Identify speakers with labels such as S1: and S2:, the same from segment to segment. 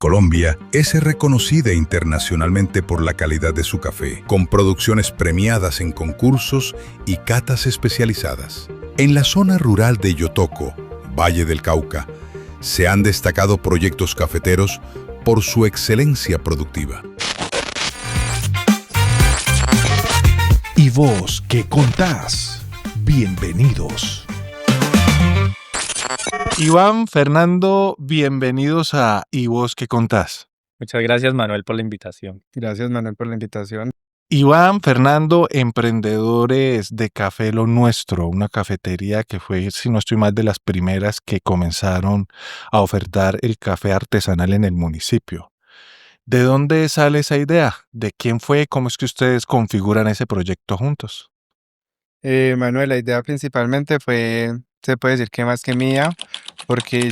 S1: Colombia es reconocida internacionalmente por la calidad de su café, con producciones premiadas en concursos y catas especializadas. En la zona rural de Yotoco, Valle del Cauca, se han destacado proyectos cafeteros por su excelencia productiva.
S2: ¿Y vos qué contás? Bienvenidos. Iván, Fernando, bienvenidos a ¿Y vos qué contás?
S3: Muchas gracias, Manuel, por la invitación.
S4: Gracias, Manuel, por la invitación.
S2: Iván, Fernando, emprendedores de Café Lo Nuestro, una cafetería que fue, si no estoy mal, de las primeras que comenzaron a ofertar el café artesanal en el municipio. ¿De dónde sale esa idea? ¿De quién fue? ¿Cómo es que ustedes configuran ese proyecto juntos?
S4: Manuel, la idea principalmente fue, se puede decir que más que mía, porque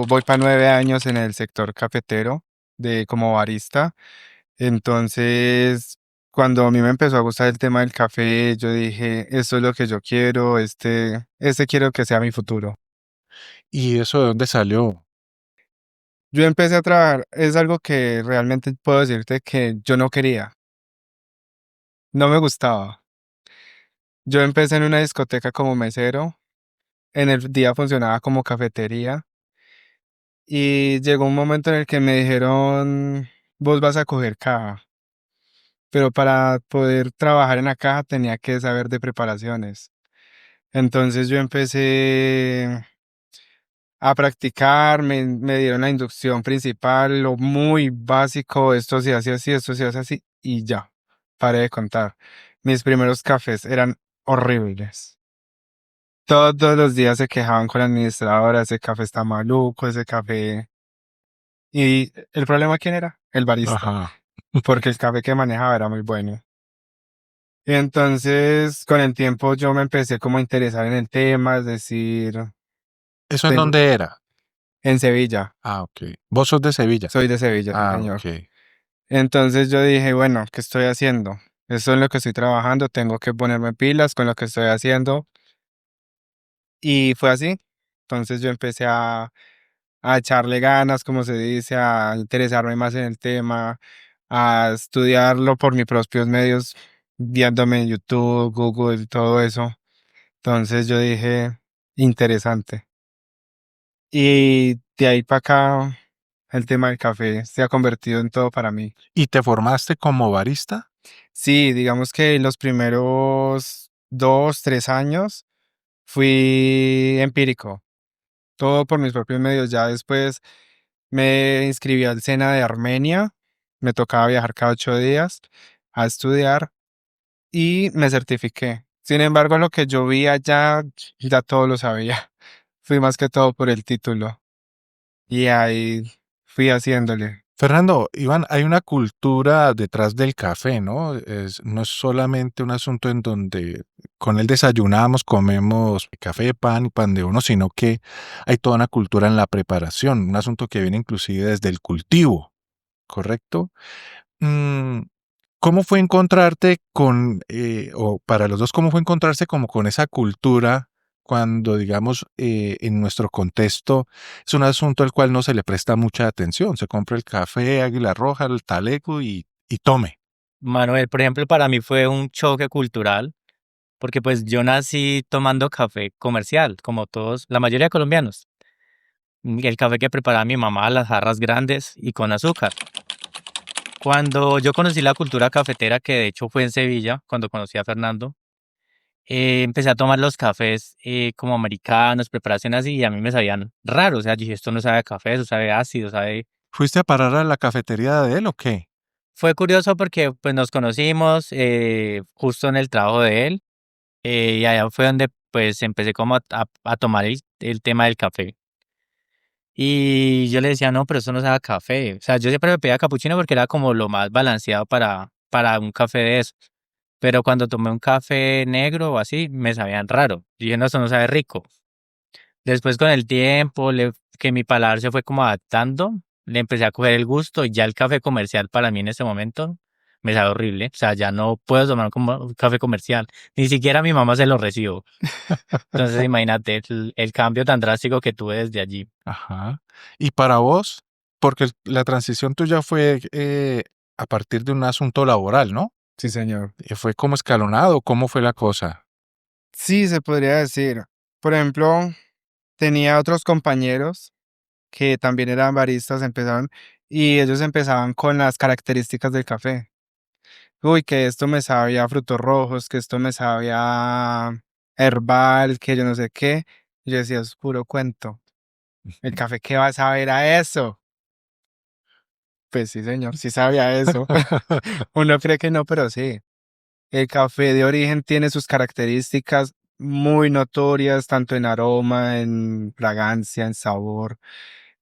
S4: voy para 9 años en el sector cafetero como barista. Entonces, cuando a mí me empezó a gustar el tema del café, yo dije, esto es lo que yo quiero, este quiero que sea mi futuro.
S2: ¿Y eso de dónde salió?
S4: Yo empecé a trabajar, es algo que realmente puedo decirte que yo no quería, no me gustaba. Yo empecé en una discoteca como mesero, en el día funcionaba como cafetería y llegó un momento en el que me dijeron, vos vas a coger caja, pero para poder trabajar en la caja tenía que saber de preparaciones. Entonces yo empecé a practicar, me dieron la inducción principal, lo muy básico, esto se hace así, esto se hace así y ya, paré de contar. Mis primeros cafés eran horribles. Todos los días se quejaban con la administradora, ese café está maluco, ese café. ¿Y el problema quién era? El barista,
S2: Ajá.
S4: porque el café que manejaba era muy bueno. Y entonces, con el tiempo yo me empecé como a interesar en el tema, es decir,
S2: ¿Eso en
S4: tengo
S2: dónde era?
S4: en Sevilla,
S2: Ah, ok. ¿Vos sos de Sevilla?
S4: soy de Sevilla, sí,
S2: Ah,
S4: señor.
S2: ok.
S4: Entonces yo dije, bueno, ¿qué estoy haciendo? Eso es lo que estoy trabajando, tengo que ponerme pilas con lo que estoy haciendo. Y fue así. Entonces yo empecé a echarle ganas, como se dice, a interesarme más en el tema, a estudiarlo por mis propios medios, viéndome en YouTube, Google, todo eso. Entonces yo dije, interesante. Y de ahí para acá, el tema del café se ha convertido en todo para mí.
S2: ¿Y te formaste como barista?
S4: Sí, digamos que los primeros 2, 3 años fui empírico, todo por mis propios medios. Ya después me inscribí al SENA de Armenia, me tocaba viajar cada 8 días a estudiar y me certifiqué. Sin embargo, lo que yo vi allá, ya todo lo sabía. Fui más que todo por el título y ahí fui haciéndole.
S2: Fernando, Iván, hay una cultura detrás del café, ¿no? No es solamente un asunto en donde con él desayunamos, comemos café, pan y pan de uno, sino que hay toda una cultura en la preparación, un asunto que viene inclusive desde el cultivo, ¿correcto? Mm, ¿Cómo fue encontrarte o para los dos, cómo fue encontrarse como con esa cultura cuando, digamos, en nuestro contexto es un asunto al cual no se le presta mucha atención? Se compra el café, Águila Roja, el taleco y tome.
S3: Manuel, por ejemplo, para mí fue un choque cultural, porque pues yo nací tomando café comercial, como todos, la mayoría de colombianos. El café que preparaba mi mamá, las jarras grandes y con azúcar. Cuando yo conocí la cultura cafetera, que de hecho fue en Sevilla, cuando conocí a Fernando, empecé a tomar los cafés como americanos, preparaciones así, y a mí me sabían raros. O sea, yo dije, esto no sabe a café, eso sabe ácido, sabe.
S2: ¿Fuiste a parar a la cafetería de él o qué?
S3: Fue curioso porque pues nos conocimos justo en el trabajo de él, y allá fue donde pues empecé como a tomar el tema del café. Y yo le decía, no, pero eso no sabe a café. O sea, yo siempre me pedía capuchino porque era como lo más balanceado para un café de esos. Pero cuando tomé un café negro o así, me sabían raro. Yo dije, no, eso no sabe rico. Después con el tiempo, que mi paladar se fue como adaptando, le empecé a coger el gusto y ya el café comercial para mí en ese momento me sabe horrible. O sea, ya no puedo tomar como un café comercial. Ni siquiera a mi mamá se lo recibo. Entonces imagínate el cambio tan drástico que tuve desde allí.
S2: Ajá. ¿Y para vos? Porque la transición tuya fue a partir de un asunto laboral, ¿no?
S4: Sí, señor.
S2: ¿Fue como escalonado? ¿Cómo fue la cosa?
S4: Sí, se podría decir. Por ejemplo, tenía otros compañeros que también eran baristas, empezaron y ellos empezaban con las características del café. Uy, que esto me sabía a frutos rojos, que esto me sabía a herbal, que yo no sé qué. Y yo decía, es puro cuento. ¿El café qué va a saber a eso? Pues sí, señor, sí sabía eso. Uno cree que no, pero sí. El café de origen tiene sus características muy notorias, tanto en aroma, en fragancia, en sabor.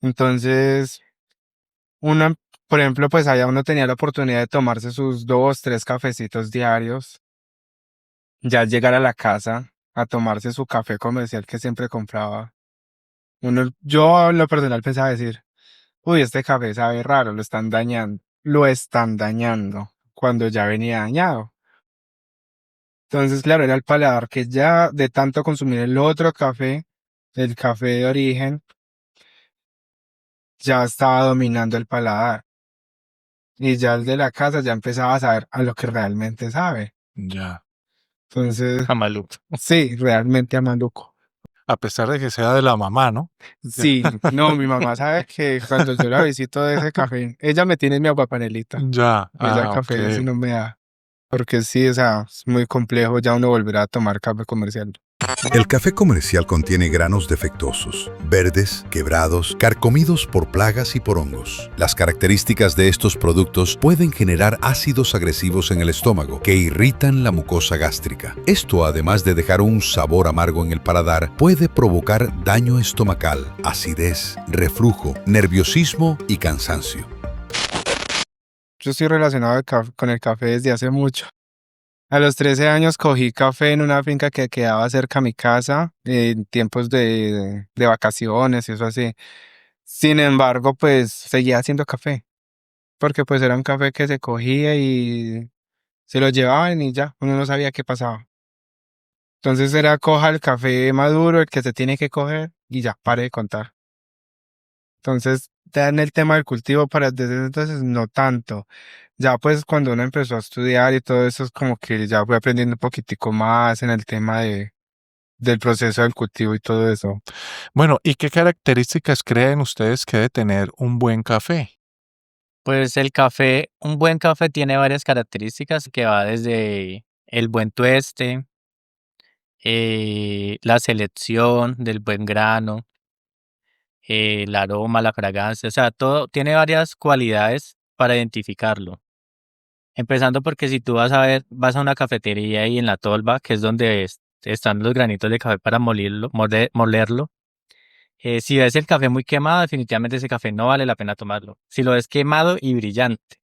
S4: Entonces, uno, por ejemplo, pues allá uno tenía la oportunidad de tomarse sus 2, 3 cafecitos diarios, ya al llegar a la casa a tomarse su café comercial que siempre compraba. Yo en lo personal pensaba decir, uy, este café sabe raro, lo están dañando, cuando ya venía dañado. Entonces, claro, era el paladar que ya de tanto consumir el otro café, el café de origen, ya estaba dominando el paladar. Y ya el de la casa ya empezaba a saber a lo que realmente sabe.
S2: Ya.
S4: Entonces,
S3: A maluco.
S4: sí, realmente a maluco.
S2: A pesar de que sea de la mamá, ¿no?
S4: Sí, no, mi mamá sabe que cuando yo la visito de ese café, ella me tiene mi agua panelita.
S2: Ya.
S4: Ella
S2: Ok.
S4: café si no me da. Porque sí, o sea, es muy complejo ya uno volver a tomar café comercial.
S1: El café comercial contiene granos defectuosos, verdes, quebrados, carcomidos por plagas y por hongos. Las características de estos productos pueden generar ácidos agresivos en el estómago que irritan la mucosa gástrica. Esto, además de dejar un sabor amargo en el paladar, puede provocar daño estomacal, acidez, reflujo, nerviosismo y cansancio.
S4: Yo estoy relacionado con el café desde hace mucho. A los 13 años cogí café en una finca que quedaba cerca a mi casa, en tiempos de vacaciones y eso así. Sin embargo, pues seguía haciendo café, porque pues era un café que se cogía y se lo llevaban y ya, uno no sabía qué pasaba. Entonces era coja el café maduro, el que se tiene que coger y ya, pare de contar. Entonces, ya en el tema del cultivo para desde entonces no tanto. Ya pues cuando uno empezó a estudiar y todo eso es como que ya fui aprendiendo un poquitico más en el tema del proceso del cultivo y todo eso.
S2: Bueno, ¿y qué características creen ustedes que debe tener un buen café?
S3: Pues un buen café tiene varias características que va desde el buen tueste, la selección del buen grano, el aroma, la fragancia, o sea, todo tiene varias cualidades para identificarlo. Empezando porque si tú vas a una cafetería y en la tolva, que es donde están los granitos de café para molerlo, si ves el café muy quemado, definitivamente ese café no vale la pena tomarlo. Si lo ves quemado y brillante,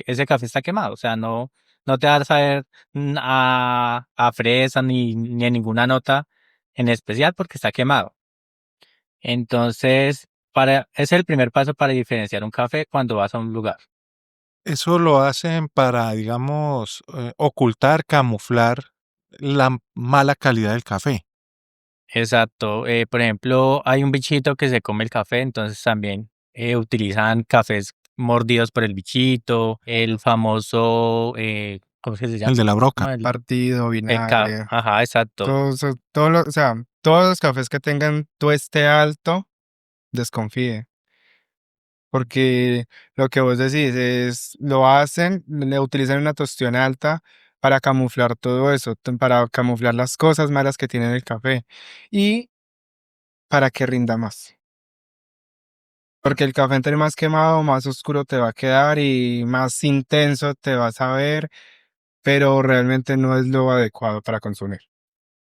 S3: ese café está quemado, o sea, no te va a saber a fresa ni a ninguna nota en especial porque está quemado. Entonces, es el primer paso para diferenciar un café cuando vas a un lugar.
S2: Eso lo hacen para, digamos, ocultar, camuflar la mala calidad del café.
S3: Exacto. Por ejemplo, hay un bichito que se come el café, entonces también utilizan cafés mordidos por el bichito, el famoso, ¿cómo es que se
S2: El
S3: llama?
S2: de la broca.
S3: El,
S4: Partido, vinagre,
S3: ajá, exacto.
S4: o sea, todos los cafés que tengan tueste alto, desconfíe. Porque lo que vos decís es, lo hacen, le utilizan una tostión alta para camuflar todo eso, para camuflar las cosas malas que tiene el café y para que rinda más. Porque el café entre más quemado, más oscuro te va a quedar y más intenso te vas a ver, pero realmente no es lo adecuado para consumir.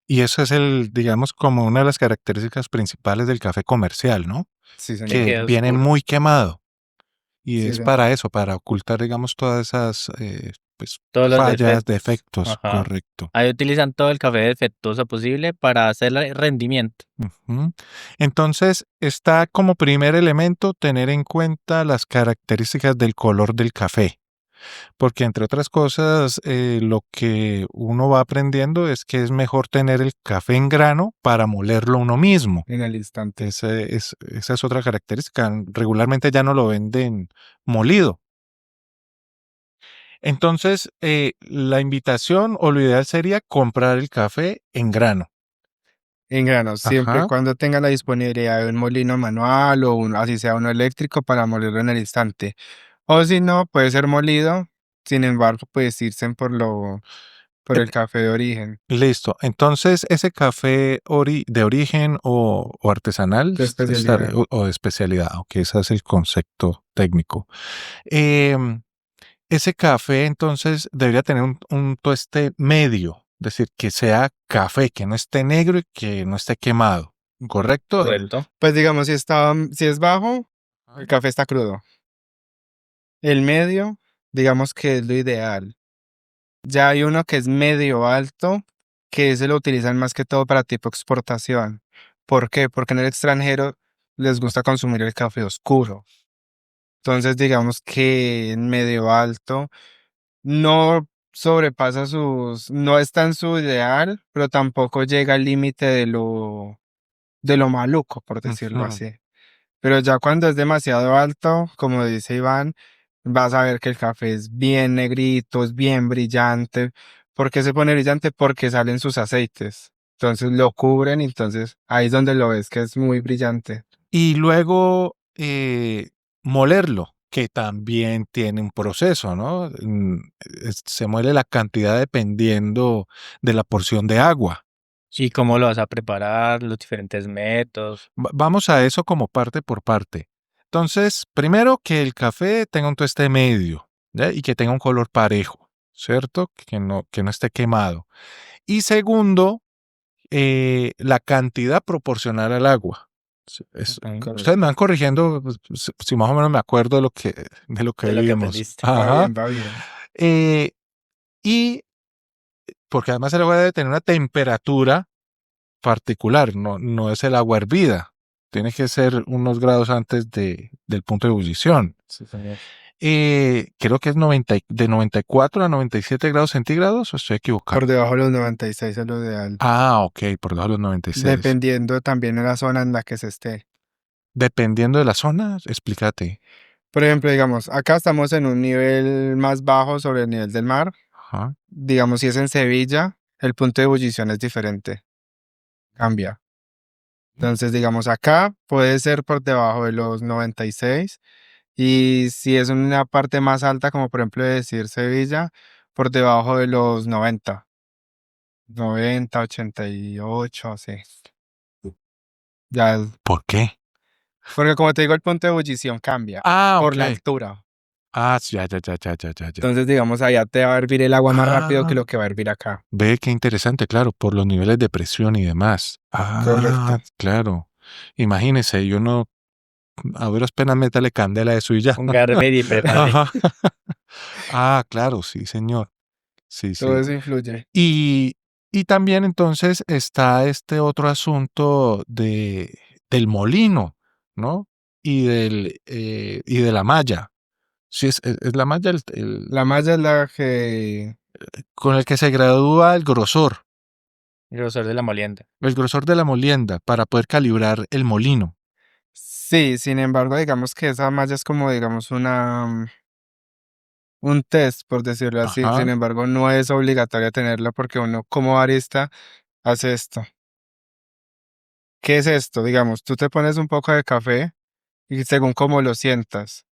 S2: Y eso es digamos, como una de las características principales del café comercial, ¿no?
S4: Sí,
S3: Que
S4: señor.
S2: Que
S3: quede
S2: viene
S3: oscuro.
S2: muy quemado. Y
S4: Sí,
S2: es
S4: señor.
S2: para eso, para ocultar, digamos, todas esas pues,
S3: Todos los
S2: fallas,
S3: defectos.
S2: defectos,
S3: Ajá.
S2: correcto.
S3: Ahí utilizan todo el café defectuoso posible para hacerle rendimiento.
S2: Ujú. Entonces, está como primer elemento tener en cuenta las características del color del café. porque entre otras cosas, lo que uno va aprendiendo es que es mejor tener el café en grano para molerlo uno mismo.
S4: En el instante.
S2: Esa es otra característica. Regularmente ya no lo venden molido. Entonces, la invitación o lo ideal sería comprar el café en grano.
S4: En grano, siempre y
S2: Ajá.
S4: cuando tenga la disponibilidad de un molino manual o así sea uno eléctrico para molerlo en el instante. O si no, puede ser molido, sin embargo, pues irse por
S2: Eh,
S4: el café de origen,
S2: Listo. Entonces, ese café de origen o artesanal
S4: de especialidad.
S2: o de especialidad, aunque ese es el concepto técnico. Em, Ese café entonces debería tener un tueste medio, es decir, que sea café, que no esté negro y que no esté quemado, ¿correcto?
S3: Correcto.
S4: Pues digamos, si es bajo, el café está crudo. El medio, digamos que es lo ideal. Ya hay uno que es medio alto, que ese lo utilizan más que todo para tipo exportación. ¿Por qué? Porque en el extranjero les gusta consumir el café oscuro. Entonces, digamos que en medio alto no sobrepasa no está en su ideal, pero tampoco llega al límite de lo maluco, por decirlo
S2: Ujú.
S4: así. Pero ya cuando es demasiado alto, como dice Iván, vas a ver que el café es bien negrito, es bien brillante. ¿Por qué se pone brillante? Porque salen sus aceites. Entonces lo cubren y entonces ahí es donde lo ves que es muy brillante.
S2: Y luego molerlo, que también tiene un proceso, ¿no? Se muele la cantidad dependiendo de la porción de agua.
S3: ¿Y cómo lo vas a preparar? Los diferentes métodos.
S2: Vamos a eso como parte por parte. Entonces, primero que el café tenga un tueste medio, ¿ya? Y que tenga un color parejo, ¿cierto? Que no esté quemado. Y segundo, la cantidad proporcional al agua.
S3: Ok.
S2: Ustedes me van corrigiendo pues, si más o menos me acuerdo de lo que
S3: De lo que
S2: vimos.
S3: aprendiste.
S4: Va
S2: Ajá.
S4: bien, va bien.
S2: Eh, y porque además el agua debe tener una temperatura particular, no es el agua hervida. Tiene que ser unos grados antes del punto de ebullición.
S3: Sí, señor.
S2: Creo que es de 94 a 97 grados centígrados, o estoy equivocado.
S4: Por debajo de los 96 es lo ideal.
S2: Ah, ok, por debajo de los 96.
S4: Dependiendo también de la zona en la que se esté.
S2: Dependiendo de la zona, explícate.
S4: Por ejemplo, digamos, acá estamos en un nivel más bajo sobre el nivel del mar.
S2: Ajá.
S4: Digamos, si es en Sevilla, el punto de ebullición es diferente, cambia. Entonces, digamos, acá puede ser por debajo de los 96 y si es una parte más alta, como por ejemplo decir Sevilla, por debajo de los 90, 88, así. Ya,
S2: ¿Por qué?
S4: porque como te digo, el punto de ebullición cambia
S2: Ah,
S4: por la
S2: ok.
S4: altura.
S2: Ah, sí, ya.
S4: Entonces, digamos, allá te va a hervir el agua más rápido que
S2: Ah,
S4: lo que va a hervir acá.
S2: ve qué interesante, claro, por los niveles de presión y demás.
S4: Correcto.
S2: Ah, claro. Imagínese, yo no, a duras penas métale candela a eso y ya.
S3: Un Garber y prepare.
S2: Ajá. Ah, claro, sí, señor. Sí,
S4: Todo
S2: sí.
S4: eso influye.
S2: Y, y también entonces está este otro asunto del molino, ¿no? Y de la malla. Sí, es la malla
S4: La malla es la que...
S2: con el que se gradúa
S3: Grosor de la molienda.
S2: el grosor de la molienda para poder calibrar el molino.
S4: Sí, sin embargo, digamos que esa malla es como, digamos, un test, por decirlo así. Sin
S2: Ajá.
S4: embargo, no es obligatorio tenerlo porque uno como barista hace esto. ¿Qué es esto? Digamos, tú te pones un poco de café y según cómo lo sientas.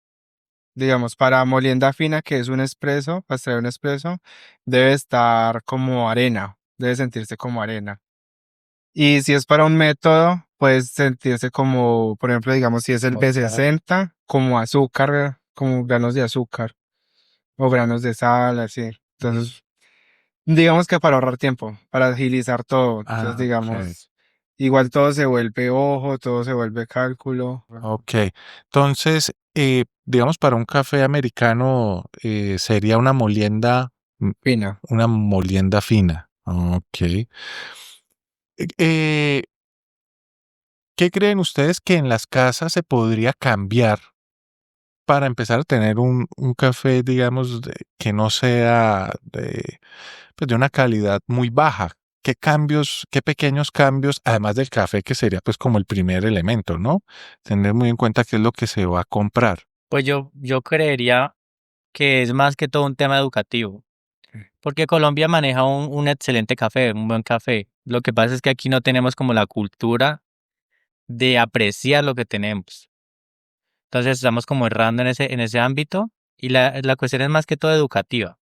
S4: Digamos, para molienda fina, que es un espresso, para extraer un espresso, debe estar como arena, debe sentirse como arena. Y si es para un método, puede sentirse como, por ejemplo, digamos, si es el
S3: Como sal.
S4: B60, como azúcar, como granos de azúcar o granos de sal, así. Entonces, digamos que para ahorrar tiempo, para agilizar todo. Entonces,
S2: Ah, ok.
S4: digamos, igual todo se vuelve ojo, todo se vuelve cálculo.
S2: Ok. Entonces, digamos, para un café americano sería mm,
S4: Fina.
S2: una molienda fina. Ok. Eh, ¿Qué creen ustedes que en las casas se podría cambiar para empezar a tener un café, digamos, que no sea pues de una calidad muy baja? ¿Qué cambios, qué pequeños cambios, además del café, que sería pues como el primer elemento, ¿no? Tener muy en cuenta qué es lo que se va a comprar.
S3: Pues yo creería que es más que todo un tema educativo, porque Colombia maneja un excelente café, un buen café. Lo que pasa es que aquí no tenemos como la cultura de apreciar lo que tenemos. Entonces estamos como errando en ese ámbito y la cuestión es más que todo educativa,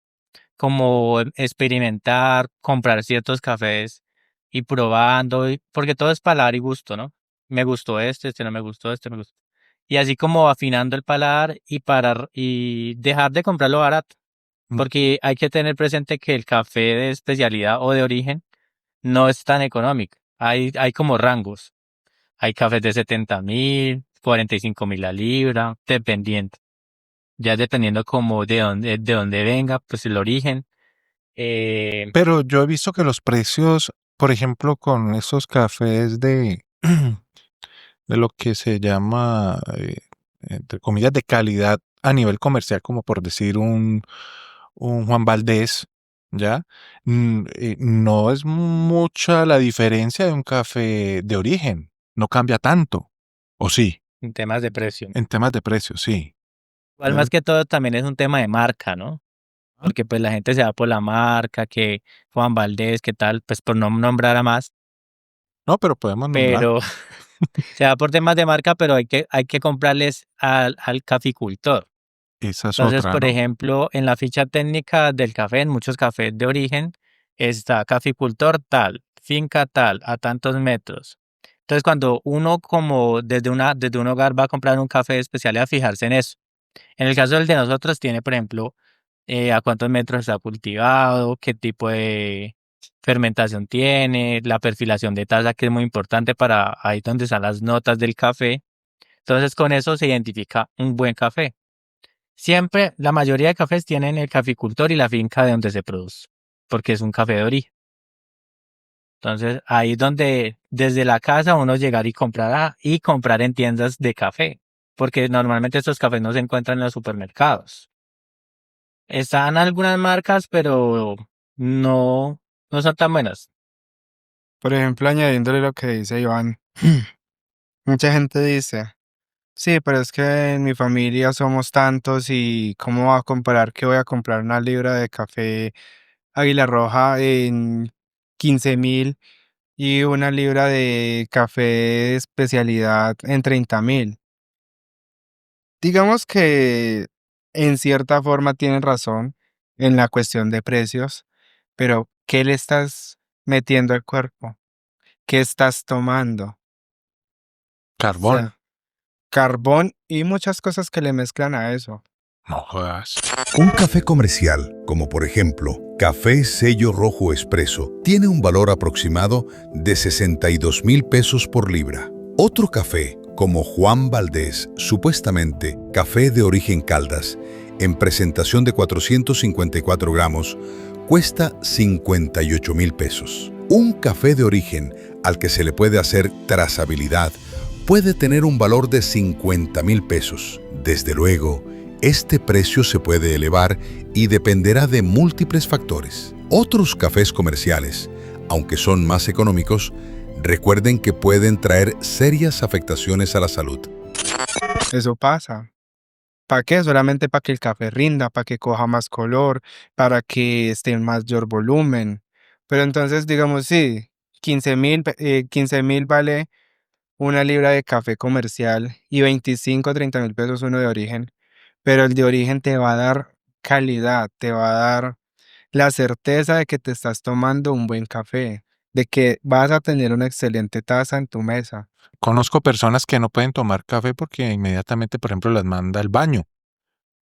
S3: como experimentar, comprar ciertos cafés y probando, porque todo es paladar y gusto, ¿no? Me gustó este no me gustó, este me gustó. Y así como afinando el paladar y parar y dejar de comprarlo barato,
S2: Mm.
S3: porque hay que tener presente que el café de especialidad o de origen no es tan económico. Hay como rangos. Hay cafés de 70.000, 45.000 la libra, dependiendo. Ya dependiendo como de dónde venga, pues el origen. Eh,
S2: Pero yo he visto que los precios, por ejemplo, con esos cafés de lo que se llama, entre comillas, de calidad a nivel comercial, como por decir un Juan Valdés, ¿ya? No es mucha la diferencia de un café de origen, no cambia tanto, ¿o sí?
S3: en temas de precio.
S2: En temas de precios, sí.
S3: Igual más que todo también es un tema de marca, ¿no?
S2: Ah.
S3: Porque pues la gente se va por la marca, que Juan Valdés, que tal, pues por no nombrar a más,
S2: No, pero podemos nombrar.
S3: pero se va por temas de marca, pero hay que comprarles al caficultor.
S2: Esa es
S3: Entonces,
S2: otra,
S3: por
S2: ¿no?
S3: ejemplo, en la ficha técnica del café, en muchos cafés de origen, está caficultor tal, finca tal, a tantos metros. Entonces, cuando uno como desde un hogar va a comprar un café especial, a fijarse en eso. En el caso del de nosotros tiene, por ejemplo, a cuántos metros está cultivado, qué tipo de fermentación tiene, la perfilación de taza, que es muy importante para ahí donde están las notas del café. Entonces, con eso se identifica un buen café. Siempre, la mayoría de cafés tienen el caficultor y la finca de donde se produce, porque es un café de origen. Entonces, ahí es donde desde la casa uno llegar y comprar en tiendas de café, porque normalmente estos cafés no se encuentran en los supermercados. Están algunas marcas, pero no, no son tan buenas.
S4: Por ejemplo, añadiéndole lo que dice Iván, mucha gente dice, sí, pero es que en mi familia somos tantos y ¿cómo va a comparar que voy a comprar una libra de café Águila Roja en 15.000 y una libra de café de especialidad en 30.000? Digamos que en cierta forma tienen razón en la cuestión de precios, pero ¿qué le estás metiendo al cuerpo? ¿Qué estás tomando? O
S2: Carbón.
S4: sea, carbón y muchas cosas que le mezclan a eso.
S2: No jodas.
S1: Un café comercial, como por ejemplo Café Sello Rojo Expreso, tiene un valor aproximado de 62.000 pesos por libra. Otro café, como Juan Valdés, supuestamente café de origen Caldas, en presentación de 454 gramos, cuesta 58.000 pesos. Un café de origen al que se le puede hacer trazabilidad puede tener un valor de 50.000 pesos. Desde luego, este precio se puede elevar y dependerá de múltiples factores. Otros cafés comerciales, aunque son más económicos, recuerden que pueden traer serias afectaciones a la salud.
S4: Eso pasa. ¿Para qué? Solamente para que el café rinda, para que coja más color, para que esté en mayor volumen. Pero entonces, digamos, sí, 15.000 vale una libra de café comercial y 25 o 30.000 pesos uno de origen. Pero el de origen te va a dar calidad, te va a dar la certeza de que te estás tomando un buen café, de que vas a tener una excelente taza en tu mesa.
S2: Conozco personas que no pueden tomar café porque inmediatamente, por ejemplo, las manda al baño,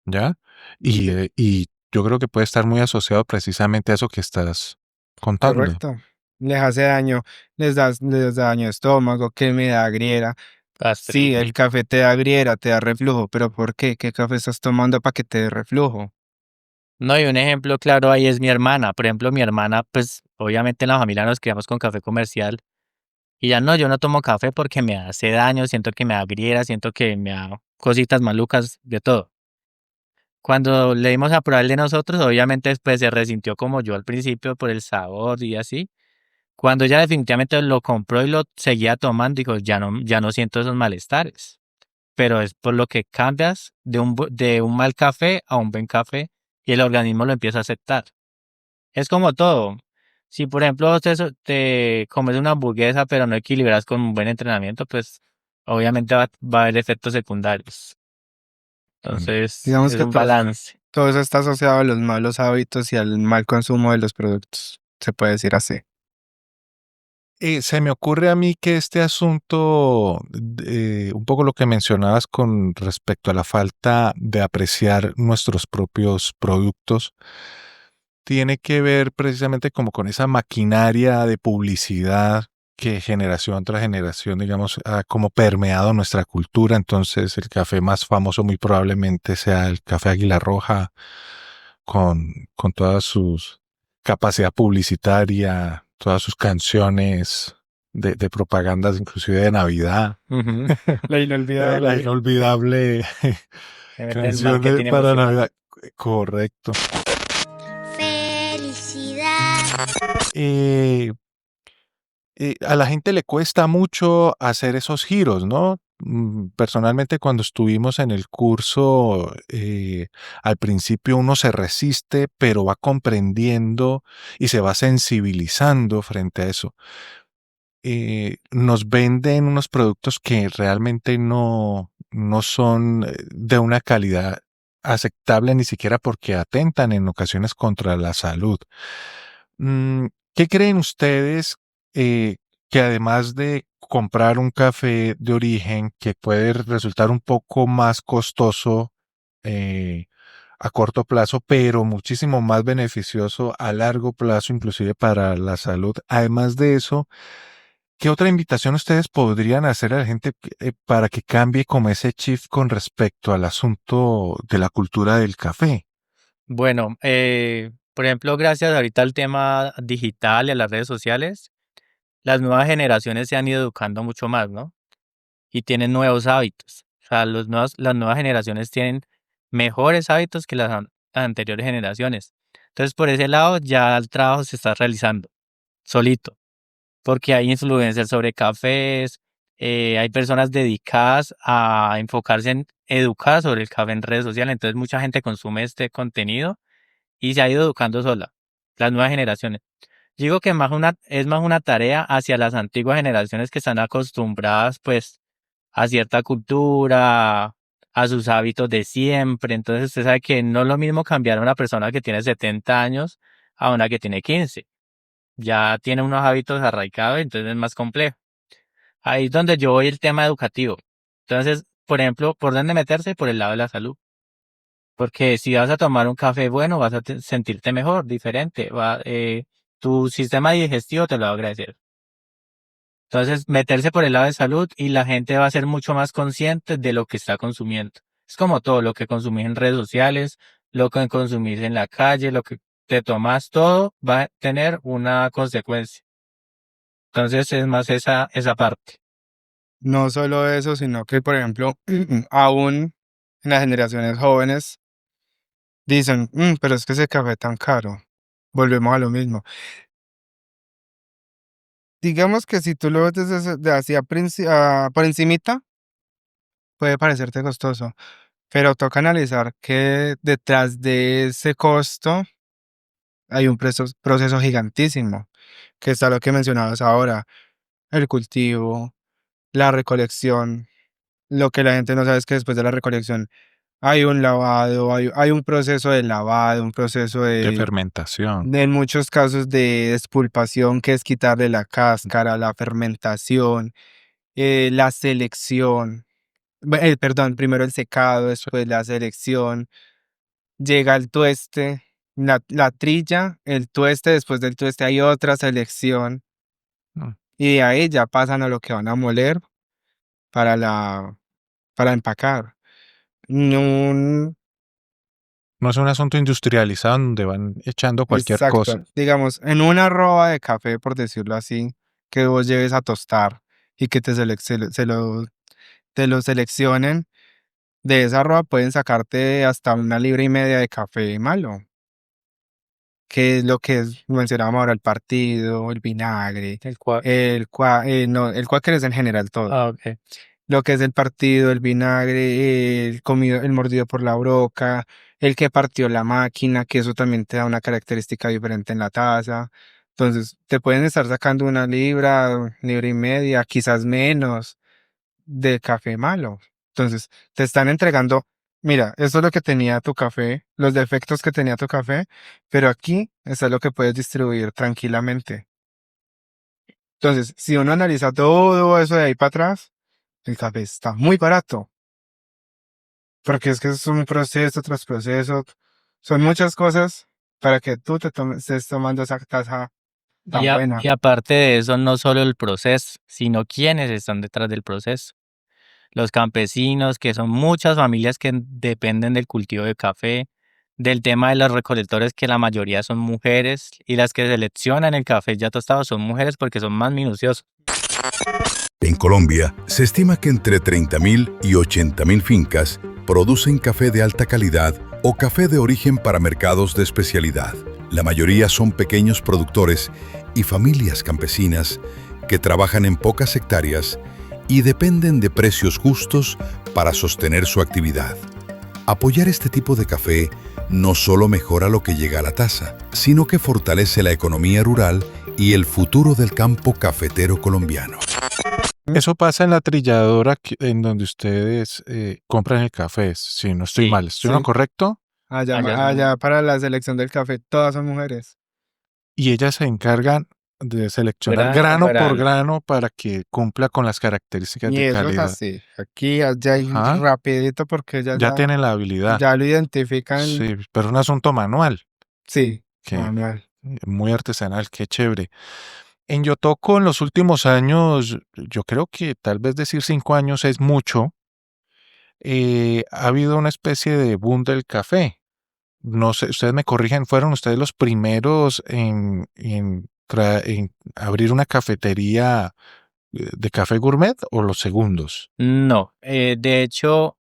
S2: ¿ya? Y yo creo que puede estar muy asociado precisamente a eso que estás contando.
S4: Correcto. Les hace daño, les da daño de estómago, que me da griera. Sí, el
S3: Gastritis.
S4: café te da griera, te da reflujo, pero ¿por qué? ¿Qué café estás tomando para que te dé reflujo?
S3: No, y un ejemplo claro ahí es mi hermana. Por ejemplo, mi hermana, pues obviamente en la familia nos criamos con café comercial Y ya no, yo no tomo café porque me hace daño, siento que me da griera, siento que me da cositas malucas, de todo. Cuando le dimos a probar el de nosotros, obviamente, pues, se resintió como yo al principio por el sabor y así. Cuando ella definitivamente lo compró y lo seguía tomando, dijo: "Ya no siento esos malestares". Pero es por lo que cambias de un mal café a un buen café, y el organismo lo empieza a aceptar. Es como todo. Si, por ejemplo, te comes una hamburguesa, pero no equilibras con un buen entrenamiento, pues, obviamente va a haber efectos secundarios.
S2: Mm.
S3: Entonces,
S4: Digamos
S3: es
S4: que
S3: un balance.
S4: todo eso está asociado a los malos hábitos y al mal consumo de los productos, se puede decir así.
S2: Se me ocurre a mí que este asunto, un poco lo que mencionabas con respecto a la falta de apreciar nuestros propios productos, tiene que ver precisamente como con esa maquinaria de publicidad que generación tras generación, digamos, ha como permeado nuestra cultura. Entonces, el café más famoso muy probablemente sea el café Águila Roja, con todas sus capacidad publicitaria, todas sus canciones de propagandas, inclusive de Navidad.
S3: Ujú.
S4: La
S2: La
S4: inolvidable.
S2: inolvidable
S3: Se mete el
S2: canción
S3: marketing
S2: para
S3: emocional.
S2: Navidad. Correcto.
S5: Felicidad.
S2: Eh, a la gente le cuesta mucho hacer esos giros, ¿no? Personalmente, cuando estuvimos en el curso, al principio uno se resiste, pero va comprendiendo y se va sensibilizando frente a eso. Nos venden unos productos que realmente no son de una calidad aceptable ni siquiera porque atentan en ocasiones contra la salud. Mm, ¿Qué creen ustedes eh, que además de comprar un café de origen que puede resultar un poco más costoso eh, a corto plazo, pero muchísimo más beneficioso a largo plazo, inclusive para la salud? Además de eso, ¿qué otra invitación ustedes podrían hacer a la gente para que cambie como ese shift con respecto al asunto de la cultura del café?
S3: Bueno, por ejemplo, gracias ahorita al tema digital y a las redes sociales, las nuevas generaciones se han ido educando mucho más, ¿no? Y tienen nuevos hábitos. O sea, las nuevas generaciones tienen mejores hábitos que las anteriores generaciones. Entonces, por ese lado, ya el trabajo se está realizando solito, porque hay influencers sobre cafés, hay personas dedicadas a enfocarse en educar sobre el café en redes sociales. Entonces, mucha gente consume este contenido y se ha ido educando sola, las nuevas generaciones. Digo que es más una tarea hacia las antiguas generaciones que están acostumbradas, pues, a cierta cultura, a sus hábitos de siempre. Entonces, usted sabe que no es lo mismo cambiar a una persona que tiene 70 años a una que tiene 15. Ya tiene unos hábitos arraigados, entonces es más complejo. Ahí es donde yo voy el tema educativo. Entonces, por ejemplo, ¿por dónde meterse? Por el lado de la salud. Porque si vas a tomar un café bueno, vas a sentirte mejor, diferente. Tu sistema digestivo te lo va a agradecer. Entonces, meterse por el lado de salud y la gente va a ser mucho más consciente de lo que está consumiendo. Es como todo, lo que consumís en redes sociales, lo que consumís en la calle, lo que te tomas, todo va a tener una consecuencia. Entonces, es más esa parte.
S4: No solo eso, sino que, por ejemplo, aún en las generaciones jóvenes dicen, pero es que ese café tan caro. Volvemos a lo mismo. Digamos que si tú lo ves de así por encimita, puede parecerte costoso, pero toca analizar que detrás de ese costo hay un proceso gigantísimo, que está lo que mencionabas ahora, el cultivo, la recolección. Lo que la gente no sabe es que después de la recolección hay un lavado, hay un proceso de lavado, un proceso
S2: De fermentación.
S4: en muchos casos de despulpación, que es quitarle la cáscara, la fermentación, la selección. Perdón, primero el secado, después la selección, llega el tueste, la trilla, el tueste, después del tueste hay otra selección
S2: Mm.
S4: y de ahí ya pasan a lo que van a moler para para empacar. Un,
S2: No es un asunto industrializado donde van echando cualquier cosa.
S4: exacto. Digamos, en una roba de café, por decirlo así, que vos lleves a tostar y que te lo seleccionen, de esa arroba pueden sacarte hasta 1,5 libras de café malo, que es lo que mencionábamos ahora, el partido, el vinagre,
S3: El cual.
S4: no, el cuáquer es en general todo.
S3: Ah, ok.
S4: Lo que es el partido, el vinagre, el comido, el mordido por la broca, el que partió la máquina, que eso también te da una característica diferente en la taza. Entonces, te pueden estar sacando 1 libra, 1,5 libras, quizás menos de café malo. Entonces, te están entregando, mira, esto es lo que tenía tu café, los defectos que tenía tu café, pero aquí está lo que puedes distribuir tranquilamente. Entonces, si uno analiza todo eso de ahí para atrás, el café está muy barato, porque es que es un proceso tras proceso, son muchas cosas para que tú estés tomando esa taza tan buena.
S3: Y aparte de eso, no solo el proceso, sino quienes están detrás del proceso. Los campesinos, que son muchas familias que dependen del cultivo de café, del tema de los recolectores, que la mayoría son mujeres, y las que seleccionan el café ya tostado son mujeres porque son más minuciosos.
S1: En Colombia, se estima que entre 30.000 y 80.000 fincas producen café de alta calidad o café de origen para mercados de especialidad. La mayoría son pequeños productores y familias campesinas que trabajan en pocas hectáreas y dependen de precios justos para sostener su actividad. Apoyar este tipo de café no solo mejora lo que llega a la taza, sino que fortalece la economía rural y el futuro del campo cafetero colombiano.
S2: Eso pasa en la trilladora en donde ustedes compran el café, si no estoy
S3: Sí,
S2: mal. ¿Estoy en lo
S4: sí.
S2: correcto?
S4: Allá para la selección del café, todas son mujeres.
S2: Y ellas se encargan de seleccionar
S3: Grano
S2: grano por
S3: para-
S2: grano para que cumpla con las características
S4: Y
S2: de
S4: eso es
S2: calidad.
S4: así. Aquí, allá y
S2: Ajá.
S4: rapidito porque ellas
S2: Ya tienen la habilidad.
S4: ya lo identifican.
S2: Sí, pero un asunto manual,
S4: Sí,
S2: que
S4: manual.
S2: muy artesanal, qué chévere. En Yotoco, en los últimos años, yo creo que tal vez decir 5 años es mucho, ha habido una especie de boom del café. No sé, ustedes me corrigen, ¿fueron ustedes los primeros en abrir una cafetería de café gourmet o los segundos?
S3: No, de hecho,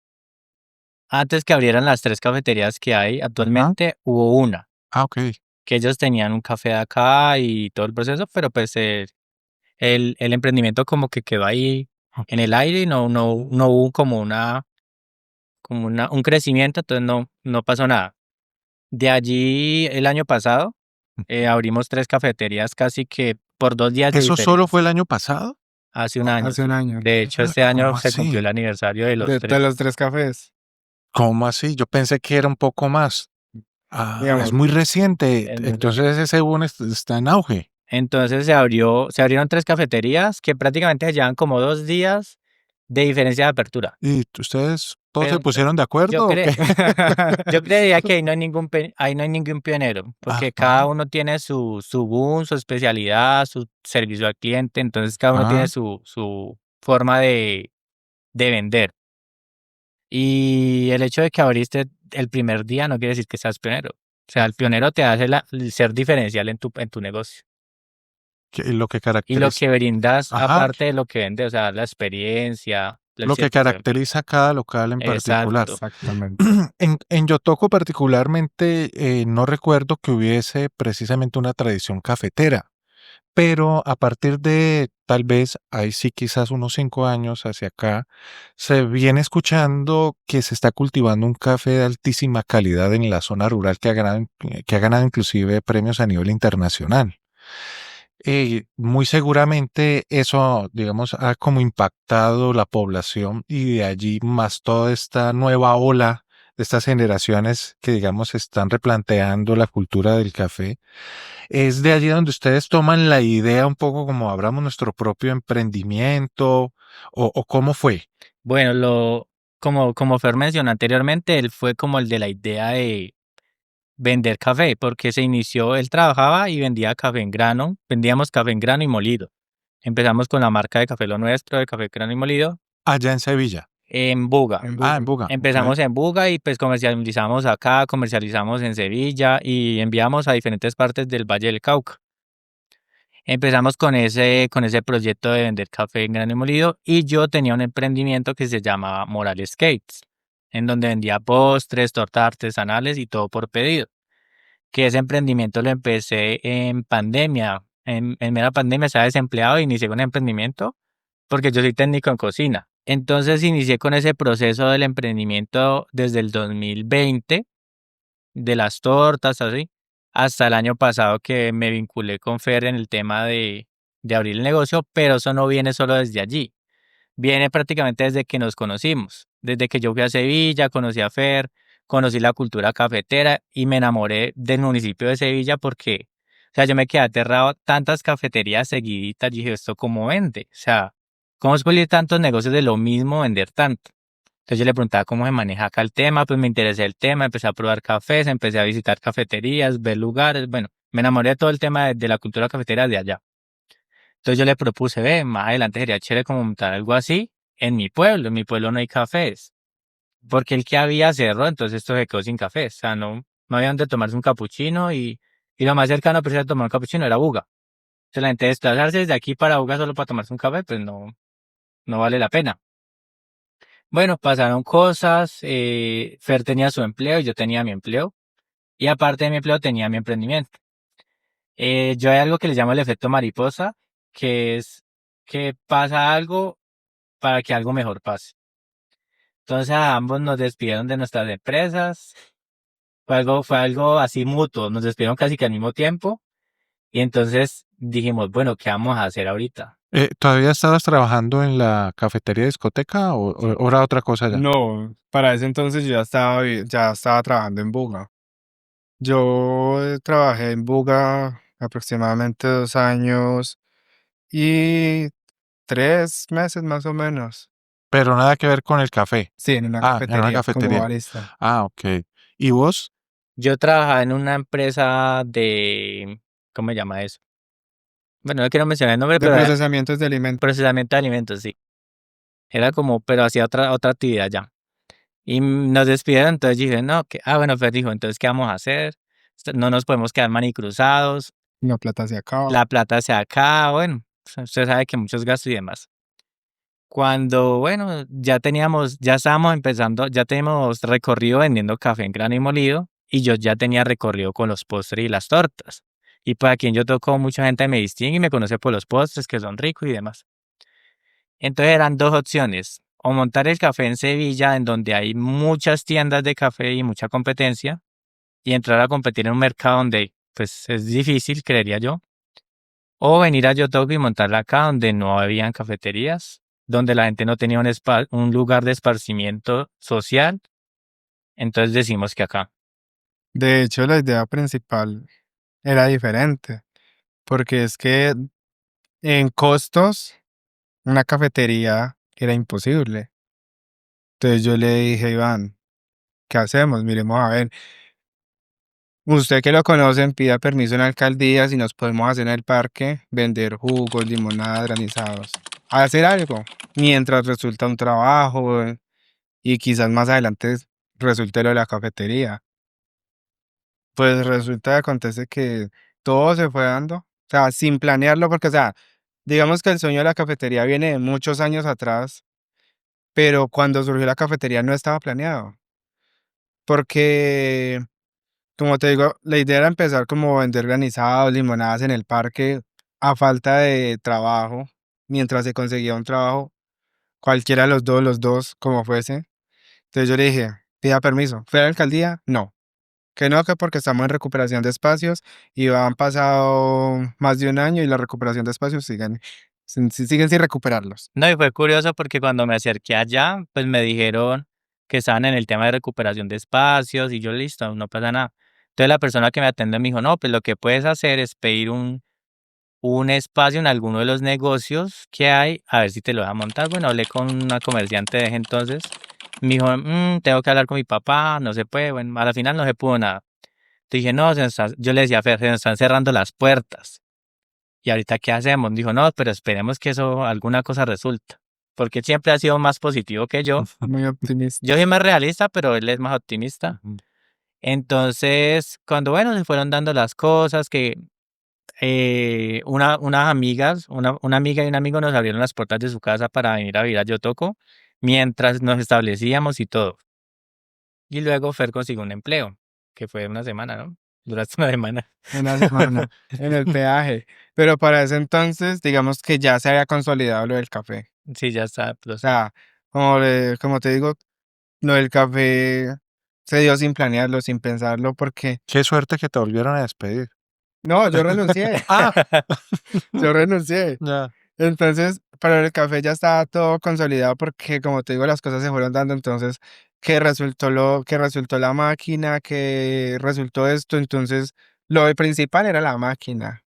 S3: antes que abrieran las 3 cafeterías que hay
S2: Ajá.
S3: actualmente, hubo una,
S2: Ah, ok.
S3: que ellos tenían un café de acá y todo el proceso, pero pues el emprendimiento como que quedó ahí
S2: Ok.
S3: en el aire y no hubo como un crecimiento, entonces no pasó nada. De allí, el año pasado, abrimos 3 cafeterías casi que por 2 días de
S2: ¿Eso solo fue
S3: diferencia,
S2: el año pasado?
S3: hace un año,
S4: Hace un
S3: sí.
S4: año.
S3: De hecho, este año
S2: ¿Cómo
S3: se cumplió
S2: así?
S3: el aniversario de los
S4: De
S3: 3.
S4: los 3 cafés.
S2: ¿Cómo así? Yo pensé que era un poco más. Ah, es
S4: Digamos,
S2: muy reciente.
S3: Es muy reciente.
S2: Entonces ese boom está en auge.
S3: Entonces se abrieron 3 cafeterías que prácticamente se llevan como 2 días de diferencia de apertura.
S2: ¿Y ustedes todos se
S3: Pero
S2: pusieron de
S3: yo,
S2: acuerdo o qué?
S3: yo creería que ahí no hay ningún pionero, porque
S2: Ajá.
S3: cada uno tiene su boom, su especialidad, su servicio al cliente, entonces cada uno tiene
S2: Ah,
S3: su forma de vender. Y el hecho de que abriste el primer día no quiere decir que seas pionero. O sea, el pionero te hace el ser diferencial en tu negocio.
S2: lo que
S3: Y lo
S2: caracteriza.
S3: que brindas,
S2: Ajá.
S3: aparte de lo que vendes, o sea, la experiencia, el
S2: Lo que
S3: cierto.
S2: caracteriza a cada local en particular.
S3: Exacto.
S4: exactamente.
S2: En Yotoco particularmente, no recuerdo que hubiese precisamente una tradición cafetera, pero a partir de tal vez, ahí sí quizás unos 5 años hacia acá, se viene escuchando que se está cultivando un café de altísima calidad en la zona rural que ha ganado inclusive premios a nivel internacional. Muy seguramente eso, digamos, ha como impactado la población y de allí más toda esta nueva ola de estas generaciones que, digamos, están replanteando la cultura del café. Es de allí donde ustedes toman la idea un poco como abramos nuestro propio emprendimiento o cómo fue.
S3: Bueno, como Fer mencionó anteriormente, él fue como el de la idea de vender café, porque él trabajaba y vendía café en grano, vendíamos café en grano y molido. Empezamos con la marca de café Lo Nuestro, de café grano y molido,
S2: Allá en Sevilla.
S3: en Buga.
S4: En
S2: Ah, en
S4: Buga.
S2: Buga. Ok.
S3: Empezamos en Buga y pues comercializamos acá, comercializamos en Sevilla y enviamos a diferentes partes del Valle del Cauca. Empezamos con ese proyecto de vender café en grano y molido y yo tenía un emprendimiento que se llamaba Morales Cakes, en donde vendía postres, tortas artesanales y todo por pedido. Que ese emprendimiento lo empecé en pandemia. En mera pandemia estaba desempleado e inicié con emprendimiento porque yo soy técnico en cocina. Entonces inicié con ese proceso del emprendimiento desde el 2020, de las tortas, así, hasta el año pasado que me vinculé con Fer en el tema de abrir el negocio, pero eso no viene solo desde allí. Viene prácticamente desde que nos conocimos, desde que yo fui a Sevilla, conocí a Fer, conocí la cultura cafetera y me enamoré del municipio de Sevilla porque, o sea, yo me quedé aterrado, tantas cafeterías seguiditas, dije, ¿esto cómo vende? O sea, ¿cómo es posible tantos negocios de lo mismo vender tanto? Entonces yo le preguntaba cómo se maneja acá el tema, pues me interesé el tema, empecé a probar cafés, empecé a visitar cafeterías, ver lugares, bueno, me enamoré de todo el tema de la cultura cafetera de allá. Entonces yo le propuse, ve, más adelante sería chévere como montar algo así en mi pueblo no hay cafés, porque el que había cerró, entonces esto se quedó sin café, o sea, no había donde tomarse un capuchino y lo más cercano a tomar un capuchino era Buga. Entonces la gente desplazarse desde aquí para Buga solo para tomarse un café, pues no vale la pena. Bueno, pasaron cosas, Fer tenía su empleo, yo tenía mi empleo, y aparte de mi empleo tenía mi emprendimiento. Yo hay algo que le llamo el efecto mariposa, que es que pasa algo para que algo mejor pase. Entonces a ambos nos despidieron de nuestras empresas, fue algo así mutuo, nos despidieron casi que al mismo tiempo, y entonces dijimos, bueno, ¿qué vamos a hacer ahorita?
S2: ¿Todavía estabas trabajando en la cafetería discoteca o era otra cosa ya?
S4: No, para ese entonces yo ya estaba trabajando en Buga. Yo trabajé en Buga aproximadamente 2 años y 3 meses más o menos.
S2: Pero nada que ver con el café.
S4: Sí, en una
S2: Ah, en una
S4: cafetería como
S2: cafetería.
S4: barista.
S2: Ah, ok. ¿Y vos?
S3: Yo trabajaba en una empresa ¿cómo se llama eso? Bueno, no quiero mencionar el nombre,
S4: De
S3: pero era
S4: procesamientos de alimentos.
S3: procesamiento de alimentos, sí. Era como, pero hacía otra actividad ya. Y nos despidieron, entonces dije, no, bueno, Fer dijo, entonces, ¿qué vamos a hacer? No nos podemos quedar manicruzados,
S4: La plata se acaba.
S3: la plata se acaba, bueno, usted sabe que muchos gastos y demás. Cuando, bueno, ya estábamos empezando, ya teníamos recorrido vendiendo café en grano y molido, y yo ya tenía recorrido con los postres y las tortas. Y pues aquí yo toco, mucha gente me distingue y me conoce por los postres que son ricos y demás. Entonces eran dos opciones, o montar el café en Sevilla, en donde hay muchas tiendas de café y mucha competencia, y entrar a competir en un mercado donde pues es difícil, creería yo, o venir a Yotobi y montarla acá donde no habían cafeterías, donde la gente no tenía un lugar de esparcimiento social, entonces decimos que acá.
S4: De hecho, la idea principal era diferente, porque es que en costos una cafetería era imposible. Entonces yo le dije a Iván, ¿qué hacemos? Miremos a ver. Usted que lo conocen, pida permiso en la alcaldía si nos podemos hacer en el parque, vender jugos, limonadas, granizados. Hacer algo mientras resulta un trabajo y quizás más adelante resulte lo de la cafetería. Pues resulta que acontece que todo se fue dando, o sea, sin planearlo, porque, o sea, digamos que el sueño de la cafetería viene de muchos años atrás, pero cuando surgió la cafetería no estaba planeado, porque, como te digo, la idea era empezar como vender granizados, limonadas en el parque a falta de trabajo, mientras se conseguía un trabajo, cualquiera de los dos, como fuese. Entonces yo le dije, pida permiso. ¿Fue a la alcaldía? No. Que no, que porque estamos en recuperación de espacios y han pasado más de un año y la recuperación de espacios siguen sin recuperarlos.
S3: No, y fue curioso porque cuando me acerqué allá, pues me dijeron que estaban en el tema de recuperación de espacios y yo listo, no pasa nada. Entonces la persona que me atendió me dijo, no, pues lo que puedes hacer es pedir un espacio en alguno de los negocios que hay, a ver si te lo va a montar. Bueno, hablé con una comerciante de ese entonces, me dijo, tengo que hablar con mi papá, no se puede, bueno, a la final no se pudo nada. Dije, no, yo le decía a Fer, se nos están cerrando las puertas. ¿Y ahorita qué hacemos? Dijo, no, pero esperemos que eso, alguna cosa resulta. Porque él siempre ha sido más positivo que yo.
S4: Muy optimista.
S3: Yo soy más realista, pero él es más optimista.
S2: Ujú.
S3: Entonces, cuando, bueno, se fueron dando las cosas, que unas amigas, una amiga y un amigo nos abrieron las puertas de su casa para venir a vivir a Yotoco mientras nos establecíamos y todo. Y luego Fer consiguió un empleo, que fue una semana, ¿no? Duraste una semana.
S4: Una semana en el peaje. Pero para ese entonces, digamos que ya se había consolidado lo del café.
S3: Sí, ya está.
S4: O sea, como te digo, lo del café se dio sin planearlo, sin pensarlo, porque
S2: Qué suerte que te volvieron a despedir.
S4: no, yo renuncié,
S2: Ah,
S4: yo renuncié.
S2: ya.
S4: Entonces, para el café ya estaba todo consolidado porque, como te digo, las cosas se fueron dando. Entonces, que resultó la máquina, que resultó esto. Entonces, lo principal era la máquina.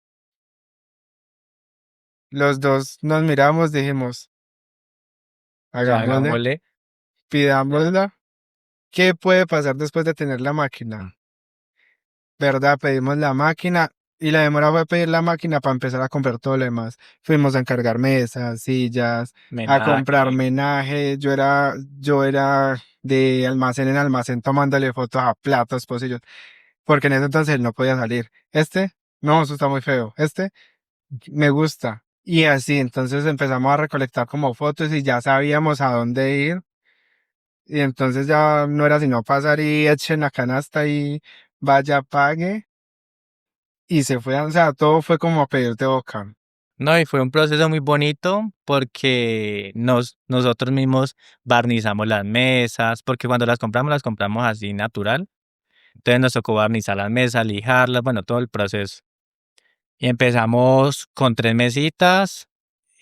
S4: Los dos nos miramos, dijimos, hagámosle,
S3: Hagámosle.
S4: pidámosla. ¿Qué puede pasar después de tener la máquina? ¿Verdad? Pedimos la máquina y la demora fue pedir la máquina para empezar a comprar todo lo demás. Fuimos a encargar mesas, sillas, a comprar
S3: Menaje.
S4: menaje. Yo era de almacén en almacén tomándole fotos a platos, pocillos, porque en ese entonces él no podía salir. No, eso está muy feo. Me gusta. Y así, entonces empezamos a recolectar como fotos y ya sabíamos a dónde ir. Y entonces ya no era sino pasar y echen la canasta y vaya, pague. Y se fue, o sea, todo fue como a pedir de boca.
S3: No, y fue un proceso muy bonito porque nosotros mismos barnizamos las mesas, porque cuando las compramos así natural. Entonces nos tocó barnizar las mesas, lijarlas, bueno, todo el proceso. Y empezamos con 3 mesitas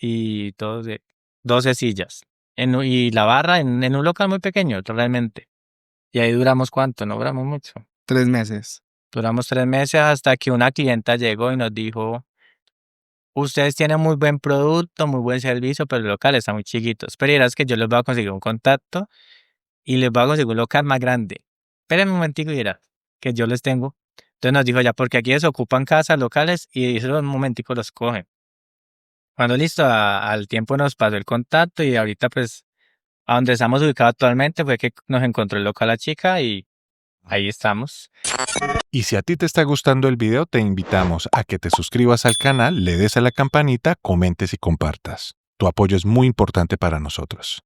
S3: y 12 sillas. Y la barra en un local muy pequeño, realmente. Y ahí duramos ¿cuánto? No duramos mucho.
S4: 3 meses.
S3: Duramos 3 meses hasta que una clienta llegó y nos dijo, ustedes tienen muy buen producto, muy buen servicio, pero el local está muy chiquito. Esperarás que yo les voy a conseguir un contacto y les voy a conseguir un local más grande. Espérenme un momentico y verás que yo les tengo. Entonces nos dijo ya, porque aquí desocupan casas locales y eso en un momentico los cogen. Cuando listo, al tiempo nos pasó el contacto y ahorita pues a donde estamos ubicados actualmente fue que nos encontró el local la chica y ahí estamos.
S2: Y si a ti te está gustando el video, te invitamos a que te suscribas al canal, le des a la campanita, comentes y compartas. Tu apoyo es muy importante para nosotros.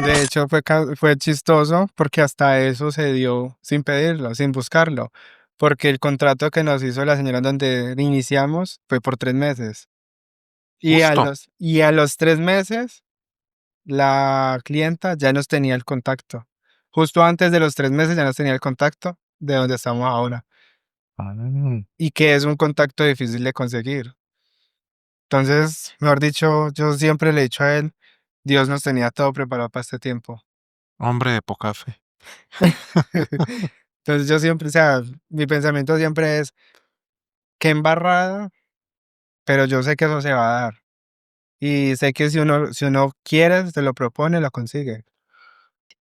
S4: De hecho, fue chistoso porque hasta eso se dio sin pedirlo, sin buscarlo. Porque el contrato que nos hizo la señora donde iniciamos fue por 3 meses.
S2: Justo.
S4: Y a los 3 meses, la clienta ya nos tenía el contacto. Justo antes de los 3 meses ya nos tenía el contacto de donde estamos ahora.
S2: Ah,
S4: Y que es un contacto difícil de conseguir. Entonces, mejor dicho, yo siempre le he dicho a él, Dios nos tenía todo preparado para este tiempo.
S2: hombre de poca fe.
S4: Entonces yo siempre, o sea, mi pensamiento siempre es, qué embarrada, pero yo sé que eso se va a dar. Y sé que si uno quiere, se lo propone, lo consigue.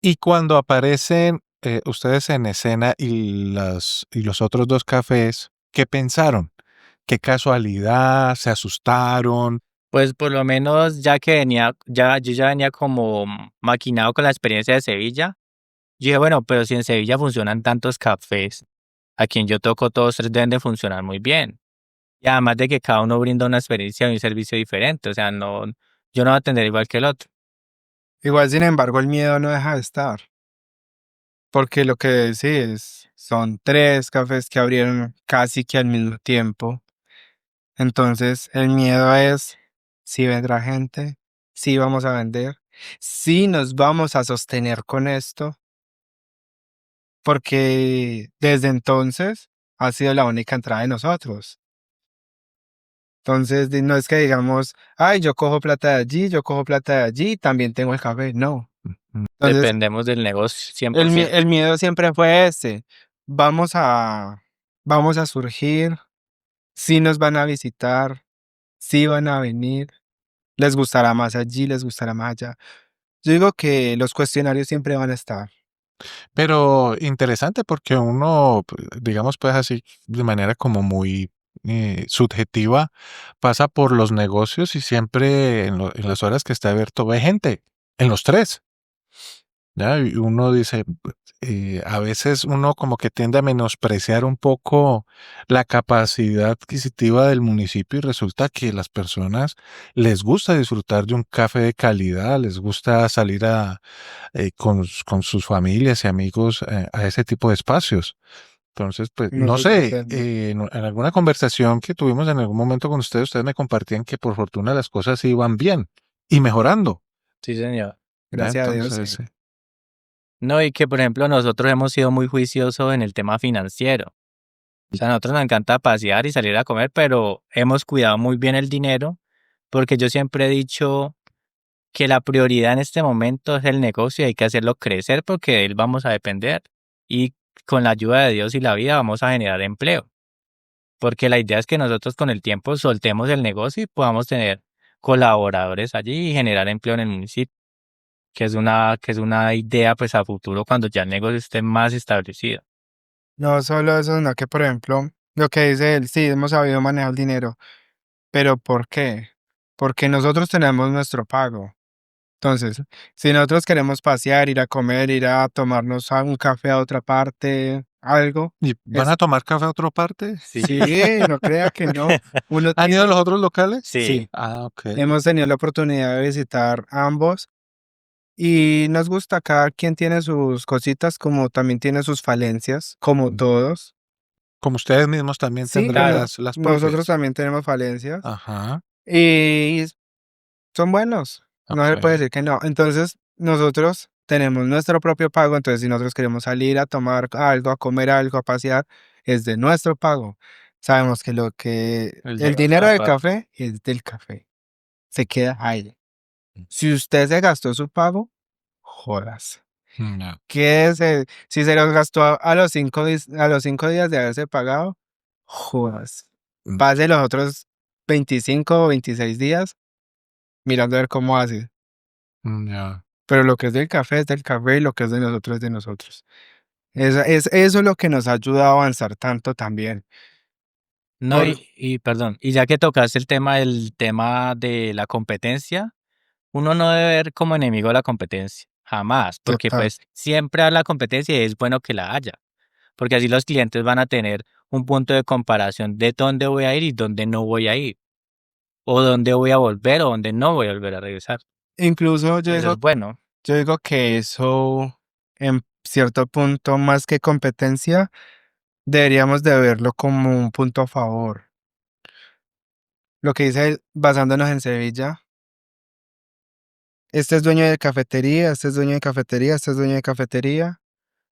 S2: Y cuando aparecen ustedes en escena y los otros dos cafés, ¿qué pensaron? ¿Qué casualidad? ¿Se asustaron?
S3: Pues por lo menos ya que yo ya venía como maquinado con la experiencia de Sevilla. Yo dije, bueno, pero si en Sevilla funcionan tantos cafés, aquí en Yo Toco todos tres deben de funcionar muy bien. Y además de que cada uno brinda una experiencia y un servicio diferente, o sea, no, yo no voy a atender igual que el otro.
S4: Igual, sin embargo, el miedo no deja de estar. Porque lo que decís, son 3 cafés que abrieron casi que al mismo tiempo. Entonces, el miedo es si vendrá gente, si vamos a vender, si nos vamos a sostener con esto, porque desde entonces ha sido la única entrada de nosotros. Entonces, no es que digamos, ay, yo cojo plata de allí, yo cojo plata de allí, también tengo el café. No. Entonces,
S3: Dependemos del negocio 100%.
S4: el miedo siempre fue ese. Vamos a, vamos a surgir, si nos van a visitar, si van a venir, les gustará más allí, les gustará más allá. Yo digo que los cuestionarios siempre van a estar.
S2: Pero interesante porque uno, digamos, pues así, de manera como muy subjetiva, pasa por los negocios y siempre en las horas que está abierto ve gente, en los tres. ¿ya? Y uno dice, a veces uno como que tiende a menospreciar un poco la capacidad adquisitiva del municipio y resulta que las personas les gusta disfrutar de un café de calidad, les gusta salir con sus familias y amigos a ese tipo de espacios. Entonces, pues, no
S4: Nosotros
S2: sé,
S4: tenemos.
S2: en alguna conversación que tuvimos en algún momento con ustedes me compartían que por fortuna las cosas iban bien y mejorando,
S3: Sí, señor.
S2: ¿ya?
S4: Gracias a Dios, sí.
S2: Entonces,
S3: No, y que por ejemplo nosotros hemos sido muy juiciosos en el tema financiero. O sea, a nosotros nos encanta pasear y salir a comer, pero hemos cuidado muy bien el dinero porque yo siempre he dicho que la prioridad en este momento es el negocio y hay que hacerlo crecer porque de él vamos a depender y con la ayuda de Dios y la vida vamos a generar empleo. Porque la idea es que nosotros con el tiempo soltemos el negocio y podamos tener colaboradores allí y generar empleo en el municipio, que es una idea pues a futuro cuando ya el negocio esté más establecido.
S4: No solo eso, sino que, por ejemplo, lo que dice él, sí, hemos sabido manejar el dinero, pero ¿por qué? Porque nosotros tenemos nuestro pago. Entonces, si nosotros queremos pasear, ir a comer, ir a tomarnos un café a otra parte, algo,
S2: ¿y van
S4: es,
S2: a tomar café a otra parte?
S3: Sí.
S4: sí, no crea que no. Uno
S2: ¿Han ido a
S4: tiene,
S2: los otros locales?
S3: Sí.
S4: sí,
S2: Ah, ok.
S4: hemos tenido la oportunidad de visitar ambos y nos gusta, cada quien tiene sus cositas, como también tiene sus falencias, como todos.
S2: Como ustedes mismos también
S4: Sí,
S2: tendrán
S3: Claro.
S2: las
S4: nosotros
S2: propias.
S4: también tenemos falencias
S2: Ajá,
S4: y son buenos, no se puede
S2: ok.
S4: decir que no. Entonces, nosotros tenemos nuestro propio pago, entonces si nosotros queremos salir a tomar algo, a comer algo, a pasear, es de nuestro pago. Sabemos que
S3: El
S4: el
S3: negocio
S4: dinero del
S3: aparte.
S4: café es del café, se queda ahí. Si usted se gastó su pago, jodas.
S2: No.
S4: Si se los gastó a los 5 días de haberse pagado, jodas.
S2: Mm,
S4: Pase los otros 25 o 26 días mirando a ver cómo hace.
S2: ya.
S4: Pero lo que es del café es del café y lo que es de nosotros es de nosotros. Eso es lo que nos ayuda a avanzar tanto también.
S3: No,
S4: Por
S3: perdón, y ya que tocaste el tema de la competencia, uno no debe ver como enemigo la competencia, jamás, porque
S4: total.
S3: pues siempre hay la competencia y es bueno que la haya, porque así los clientes van a tener un punto de comparación de dónde voy a ir y dónde no voy a ir, o dónde voy a volver o dónde no voy a volver a regresar.
S4: Incluso yo
S3: Eso
S4: digo,
S3: es bueno.
S4: yo digo que eso, en cierto punto, más que competencia, deberíamos de verlo como un punto a favor. Lo que dice él, basándonos en Sevilla, este es dueño de cafetería, este es dueño de cafetería, este es dueño de cafetería.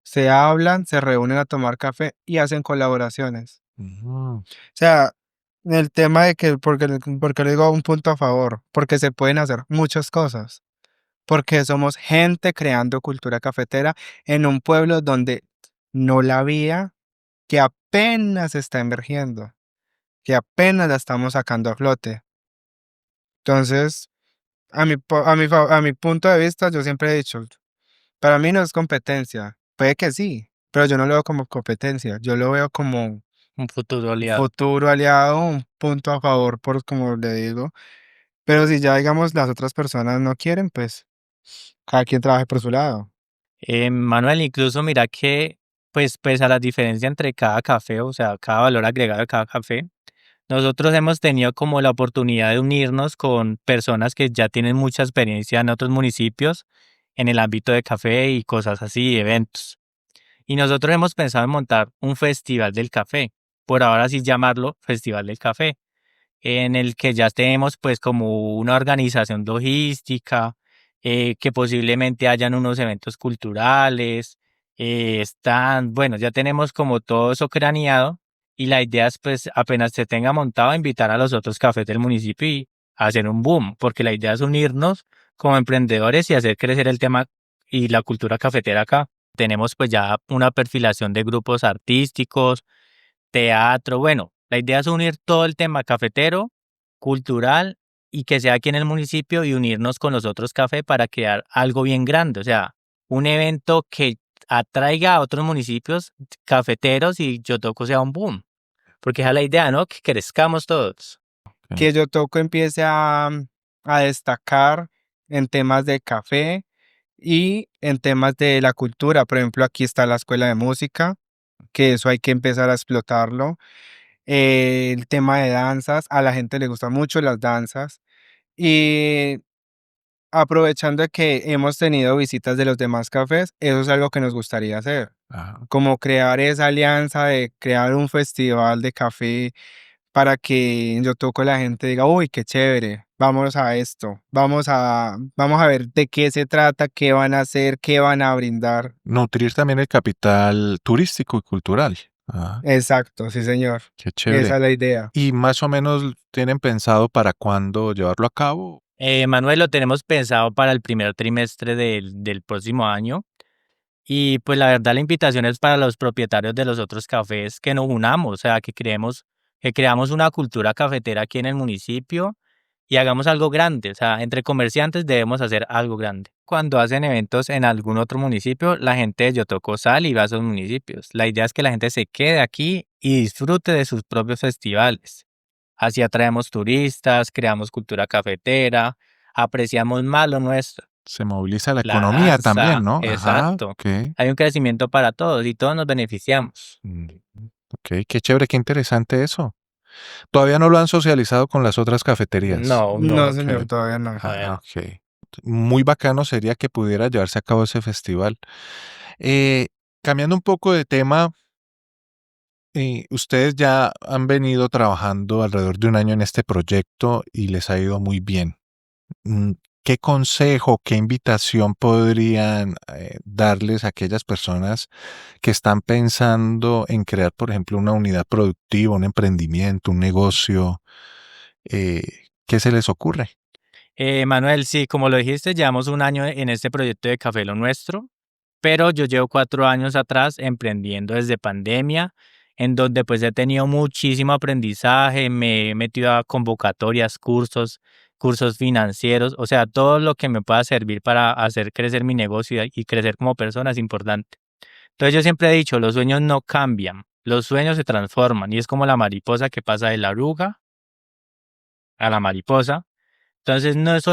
S4: Se hablan, se reúnen a tomar café y hacen colaboraciones.
S2: Ujú.
S4: O sea, el tema de que, porque le digo un punto a favor, porque se pueden hacer muchas cosas, porque somos gente creando cultura cafetera en un pueblo donde no la había, que apenas está emergiendo, que apenas la estamos sacando a flote. Entonces, a mi punto de vista, yo siempre he dicho, para mí no es competencia, puede que sí, pero yo no lo veo como competencia, yo lo veo como
S3: Un futuro
S4: un
S3: aliado.
S4: futuro aliado, un punto a favor, por como le digo. Pero si ya, digamos, las otras personas no quieren, pues cada quien trabaje por su lado.
S3: Manuel, incluso mira que, pues a la diferencia entre cada café, o sea, cada valor agregado de cada café, nosotros hemos tenido como la oportunidad de unirnos con personas que ya tienen mucha experiencia en otros municipios en el ámbito de café y cosas así, eventos. Y nosotros hemos pensado en montar un festival del café, por ahora sí llamarlo Festival del Café, en el que ya tenemos pues como una organización logística, que posiblemente hayan unos eventos culturales, están, bueno, ya tenemos como todo eso craneado y la idea es pues apenas se tenga montado invitar a los otros cafés del municipio y hacer un boom, porque la idea es unirnos como emprendedores y hacer crecer el tema y la cultura cafetera acá. Tenemos pues ya una perfilación de grupos artísticos, teatro, bueno, la idea es unir todo el tema cafetero, cultural y que sea aquí en el municipio y unirnos con los otros cafés para crear algo bien grande, o sea, un evento que atraiga a otros municipios cafeteros y Yotoco sea un boom, porque esa es la idea, ¿no? Que crezcamos todos.
S4: Que Yotoco empiece a destacar en temas de café, Y en temas de la cultura, por ejemplo, aquí está la escuela de música, que eso hay que empezar a explotarlo. El tema de danzas, a la gente le gustan mucho las danzas. Y aprovechando de que hemos tenido visitas de los demás cafés, eso es algo que nos gustaría hacer,
S2: Ah,
S4: como crear esa alianza de crear un festival de café para que en Yotoco la gente diga, uy, qué chévere, vamos a esto, vamos a ver de qué se trata, qué van a hacer, qué van a brindar.
S2: nutrir también el capital turístico y cultural. Ah,
S4: Exacto, sí, señor.
S2: qué
S4: Esa
S2: chévere.
S4: es la idea.
S2: ¿Y más o menos tienen pensado para cuándo llevarlo a cabo?
S3: Manuel, lo tenemos pensado para el primer trimestre del próximo año. Y pues la verdad la invitación es para los propietarios de los otros cafés que nos unamos, o sea, que creamos una cultura cafetera aquí en el municipio y hagamos algo grande, o sea, entre comerciantes debemos hacer algo grande. Cuando hacen eventos en algún otro municipio, la gente de Yotoco sale y va a esos municipios. La idea es que la gente se quede aquí y disfrute de sus propios festivales. Así atraemos turistas, creamos cultura cafetera, apreciamos más lo nuestro.
S2: Se moviliza la
S3: La
S2: economía también,
S3: danza,
S2: ¿no? Ajá,
S3: exacto.
S2: ok.
S3: Hay un crecimiento para todos y todos nos beneficiamos.
S2: Mm, ok, qué chévere, qué interesante eso. Todavía no lo han socializado con las otras cafeterías.
S3: No,
S4: No,
S3: no,
S4: señor,
S2: Ok,
S4: todavía no.
S3: todavía no.
S2: ok. Muy bacano sería que pudiera llevarse a cabo ese festival. Eh, cambiando un poco de tema, ustedes ya han venido trabajando alrededor de un año en este proyecto y les ha ido muy bien. Mm, ¿Qué consejo, qué invitación podrían darles a aquellas personas que están pensando en crear, por ejemplo, una unidad productiva, un emprendimiento, un negocio? Eh, ¿Qué se les ocurre?
S3: Manuel, sí, como lo dijiste, llevamos un año en este proyecto de Café Lo Nuestro, pero yo llevo 4 años atrás emprendiendo desde pandemia, en donde pues he tenido muchísimo aprendizaje, me he metido a convocatorias, cursos financieros, o sea, todo lo que me pueda servir para hacer crecer mi negocio y crecer como persona es importante. Entonces yo siempre he dicho, los sueños no cambian, los sueños se transforman y es como la mariposa que pasa de la oruga a la mariposa. Entonces no es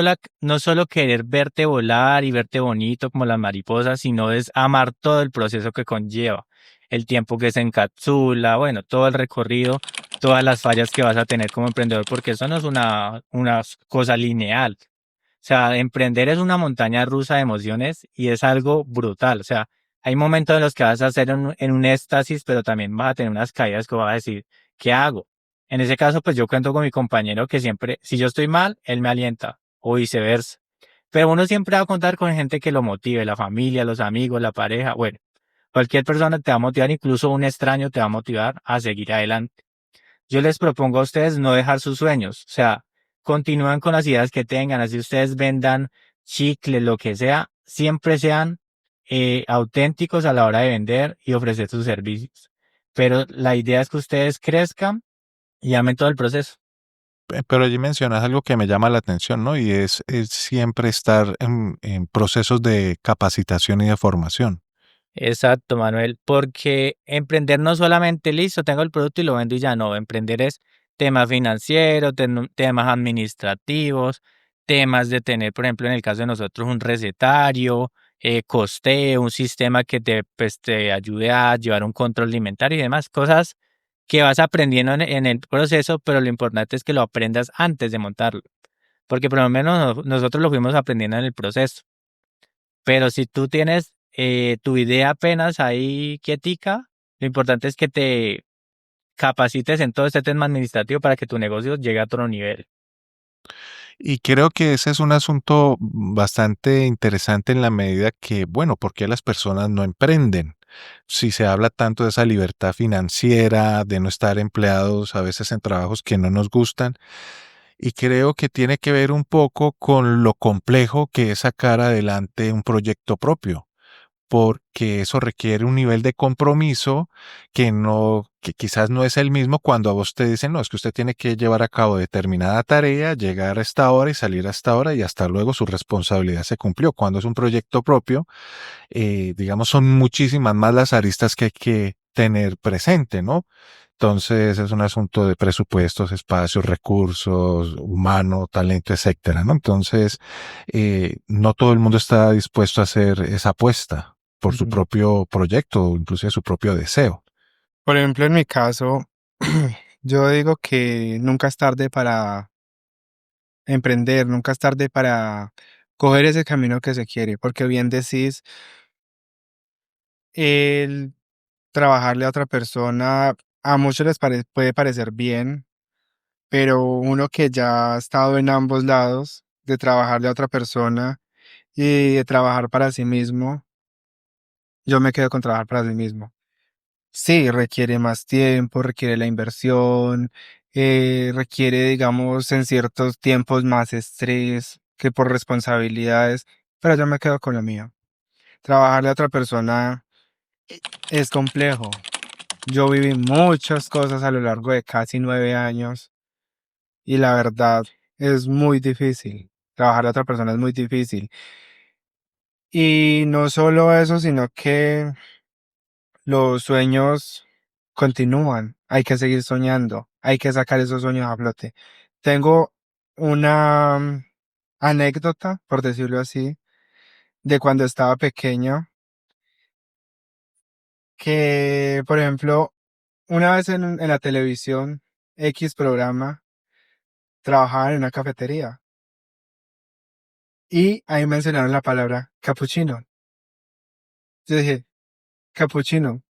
S3: solo querer verte volar y verte bonito como las mariposas, sino es amar todo el proceso que conlleva, el tiempo que se encapsula, bueno, todo el recorrido, todas las fallas que vas a tener como emprendedor, porque eso no es una cosa lineal. O sea, emprender es una montaña rusa de emociones y es algo brutal. O sea, hay momentos en los que vas a hacer en un éxtasis, pero también vas a tener unas caídas que vas a decir, ¿qué hago? En ese caso, pues yo cuento con mi compañero que siempre, si yo estoy mal, él me alienta, o viceversa. Pero uno siempre va a contar con gente que lo motive, la familia, los amigos, la pareja, bueno, cualquier persona te va a motivar, incluso un extraño te va a motivar a seguir adelante. Yo les propongo a ustedes no dejar sus sueños, o sea, continúen con las ideas que tengan, así ustedes vendan chicles, lo que sea, siempre sean auténticos a la hora de vender y ofrecer sus servicios. Pero la idea es que ustedes crezcan y amen todo el proceso.
S2: Pero allí mencionas algo que me llama la atención, ¿no? Y es siempre estar en procesos de capacitación y de formación.
S3: Exacto, Manuel, porque emprender no solamente listo, tengo el producto y lo vendo y ya no, emprender es temas financieros, temas administrativos, temas de tener, por ejemplo, en el caso de nosotros, un recetario, costeo, un sistema que pues, te ayude a llevar un control alimentario y demás, cosas que vas aprendiendo en el proceso, pero lo importante es que lo aprendas antes de montarlo, porque por lo menos nosotros lo fuimos aprendiendo en el proceso. Pero si tú tienes tu idea apenas ahí quietica, lo importante es que te capacites en todo este tema administrativo para que tu negocio llegue a otro nivel.
S2: Y creo que ese es un asunto bastante interesante en la medida que, bueno, ¿por qué las personas no emprenden? Si se habla tanto de esa libertad financiera, de no estar empleados a veces en trabajos que no nos gustan, y creo que tiene que ver un poco con lo complejo que es sacar adelante un proyecto propio, porque eso requiere un nivel de compromiso que quizás no es el mismo cuando a vos te dicen, no, es que usted tiene que llevar a cabo determinada tarea, llegar a esta hora y salir a esta hora y hasta luego su responsabilidad se cumplió. Cuando es un proyecto propio, digamos, son muchísimas más las aristas que hay que tener presente, ¿no? Entonces es un asunto de presupuestos, espacios, recursos, humano, talento, etcétera, ¿no? Entonces, no todo el mundo está dispuesto a hacer esa apuesta por su
S4: Ujú.
S2: propio proyecto o inclusive su propio deseo.
S4: Por ejemplo, en mi caso, yo digo que nunca es tarde para emprender, nunca es tarde para coger ese camino que se quiere, porque bien decís, el trabajarle a otra persona, a muchos puede parecer bien, pero uno que ya ha estado en ambos lados, de trabajarle a otra persona y de trabajar para sí mismo, yo me quedo con trabajar para sí mismo. Sí, requiere más tiempo, requiere la inversión, requiere, digamos, en ciertos tiempos más estrés que por responsabilidades, pero yo me quedo con lo mío. Trabajarle a otra persona es complejo. Yo viví muchas cosas a lo largo de casi 9 años y la verdad es muy difícil. Trabajar a otra persona es muy difícil. Y no solo eso, sino que los sueños continúan. Hay que seguir soñando. Hay que sacar esos sueños a flote. Tengo una anécdota, por decirlo así, de cuando estaba pequeño, que, por ejemplo, una vez en la televisión, X programa, trabajaba en una cafetería y ahí mencionaron la palabra capuchino. Yo dije, capuchino,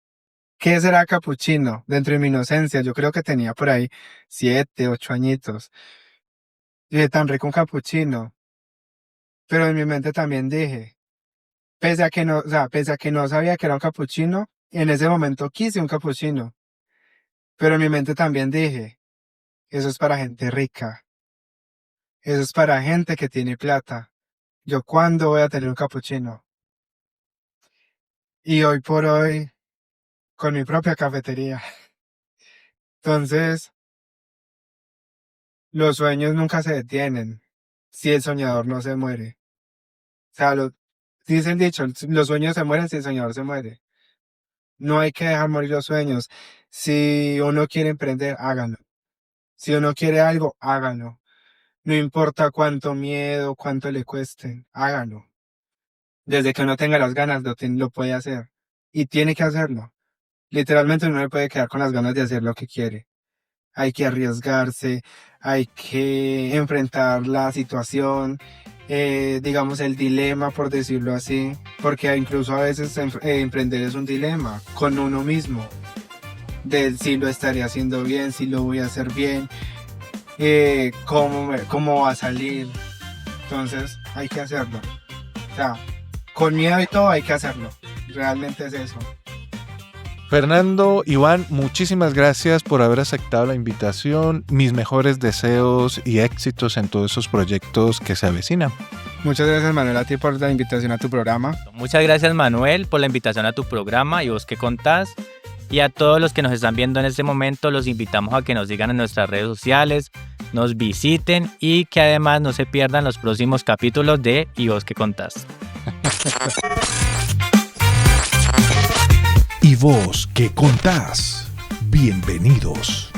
S4: ¿qué será capuchino? Dentro de mi inocencia, yo creo que tenía por ahí 7, 8 añitos. Yo dije, tan rico un capuchino. Pero en mi mente también dije, pese a que no, o sea, pese a que no sabía que era un capuchino, en ese momento quise un capuchino. Pero en mi mente también dije, eso es para gente rica. Eso es para gente que tiene plata. ¿Yo cuándo voy a tener un capuchino? Y hoy por hoy, con mi propia cafetería. Entonces, los sueños nunca se detienen si el soñador no se muere. O sea, dice el dicho, los sueños se mueren si el soñador se muere. No hay que dejar morir los sueños. Si uno quiere emprender, háganlo. Si uno quiere algo, háganlo. No importa cuánto miedo, cuánto le cueste, háganlo. Desde que uno tenga las ganas, lo puede hacer. Y tiene que hacerlo. Literalmente uno no puede quedar con las ganas de hacer lo que quiere. Hay que arriesgarse, hay que enfrentar la situación, digamos el dilema, por decirlo así, porque incluso a veces emprender es un dilema con uno mismo, de si lo estaré haciendo bien, si lo voy a hacer bien, cómo va a salir. Entonces hay que hacerlo. O sea, con miedo y todo hay que hacerlo. Realmente es eso.
S2: Fernando, Iván, muchísimas gracias por haber aceptado la invitación. Mis mejores deseos y éxitos en todos esos proyectos que se avecinan.
S4: Muchas gracias, Manuel, a ti por la invitación a tu programa.
S3: Muchas gracias, Manuel, por la invitación a tu programa y vos qué contás. Y a todos los que nos están viendo en este momento, los invitamos a que nos sigan en nuestras redes sociales, nos visiten y que además no se pierdan los próximos capítulos de ¿Y vos qué contás?
S1: ¿Y vos qué contás? Bienvenidos.